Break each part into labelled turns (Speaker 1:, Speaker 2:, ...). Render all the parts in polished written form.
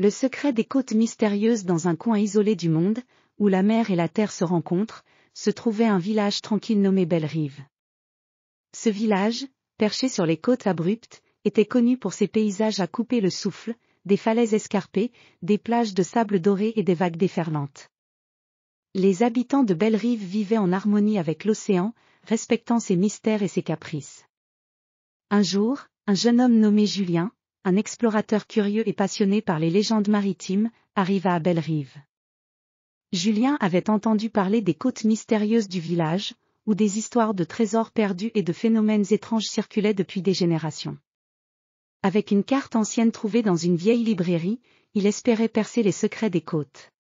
Speaker 1: Le secret des côtes mystérieuses. Dans un coin isolé du monde, où la mer et la terre se rencontrent, se trouvait un village tranquille nommé Belle-Rive. Ce village, perché sur les côtes abruptes, était connu pour ses paysages à couper le souffle, des falaises escarpées, des plages de sable doré et des vagues déferlantes. Les habitants de Belle-Rive vivaient en harmonie avec l'océan, respectant ses mystères et ses caprices. Un jour, un jeune homme nommé Julien, un explorateur curieux et passionné par les légendes maritimes, arriva à Belle-Rive. Julien avait entendu parler des côtes mystérieuses du village, où des histoires de trésors perdus et de phénomènes étranges circulaient depuis des générations. Avec une carte ancienne trouvée dans une vieille librairie, il espérait percer les secrets des côtes.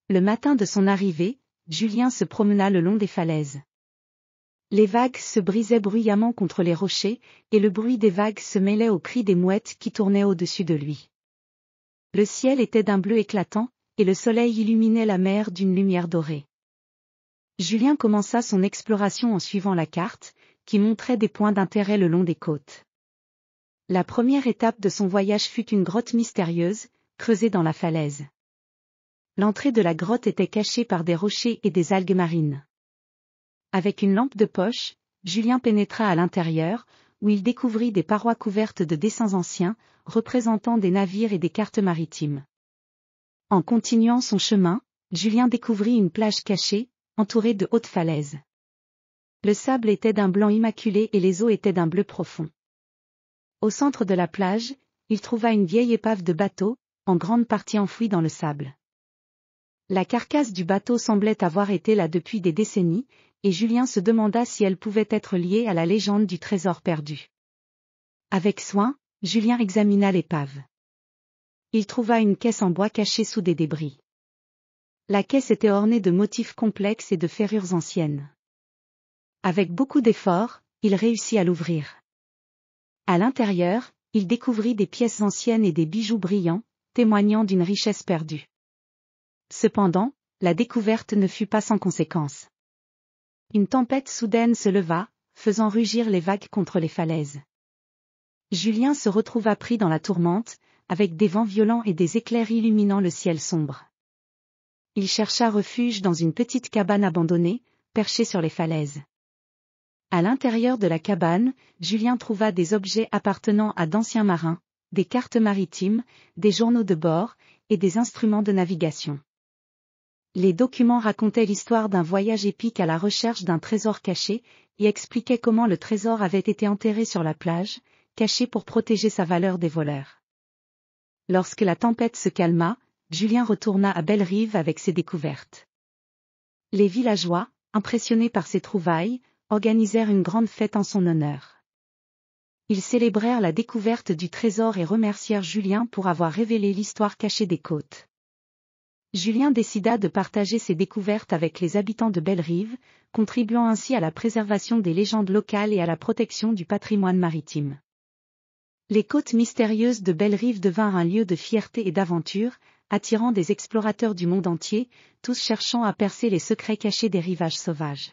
Speaker 1: Le matin de son arrivée, Julien se promena le long des falaises. Les vagues se brisaient bruyamment contre les rochers, et le bruit des vagues se mêlait aux cris des mouettes qui tournaient au-dessus de lui. Le ciel était d'un bleu éclatant, et le soleil illuminait la mer d'une lumière dorée. Julien commença son exploration en suivant la carte, qui montrait des points d'intérêt le long des côtes. La première étape de son voyage fut une grotte mystérieuse, creusée dans la falaise. L'entrée de la grotte était cachée par des rochers et des algues marines. Avec une lampe de poche, Julien pénétra à l'intérieur, où il découvrit des parois couvertes de dessins anciens, représentant des navires et des cartes maritimes. En continuant son chemin, Julien découvrit une plage cachée, entourée de hautes falaises. Le sable était d'un blanc immaculé et les eaux étaient d'un bleu profond. Au centre de la plage, il trouva une vieille épave de bateau, en grande partie enfouie dans le sable. La carcasse du bateau semblait avoir été là depuis des décennies, et Julien se demanda si elle pouvait être liée à la légende du trésor perdu. Avec soin, Julien examina l'épave. Il trouva une caisse en bois cachée sous des débris. La caisse était ornée de motifs complexes et de ferrures anciennes. Avec beaucoup d'efforts, il réussit à l'ouvrir. À l'intérieur, il découvrit des pièces anciennes et des bijoux brillants, témoignant d'une richesse perdue. Cependant, la découverte ne fut pas sans conséquences. Une tempête soudaine se leva, faisant rugir les vagues contre les falaises. Julien se retrouva pris dans la tourmente, avec des vents violents et des éclairs illuminant le ciel sombre. Il chercha refuge dans une petite cabane abandonnée, perchée sur les falaises. À l'intérieur de la cabane, Julien trouva des objets appartenant à d'anciens marins, des cartes maritimes, des journaux de bord, et des instruments de navigation. Les documents racontaient l'histoire d'un voyage épique à la recherche d'un trésor caché, et expliquaient comment le trésor avait été enterré sur la plage, caché pour protéger sa valeur des voleurs. Lorsque la tempête se calma, Julien retourna à Belle-Rive avec ses découvertes. Les villageois, impressionnés par ses trouvailles, organisèrent une grande fête en son honneur. Ils célébrèrent la découverte du trésor et remercièrent Julien pour avoir révélé l'histoire cachée des côtes. Julien décida de partager ses découvertes avec les habitants de Belle-Rive, contribuant ainsi à la préservation des légendes locales et à la protection du patrimoine maritime. Les côtes mystérieuses de Belle-Rive devinrent un lieu de fierté et d'aventure, attirant des explorateurs du monde entier, tous cherchant à percer les secrets cachés des rivages sauvages.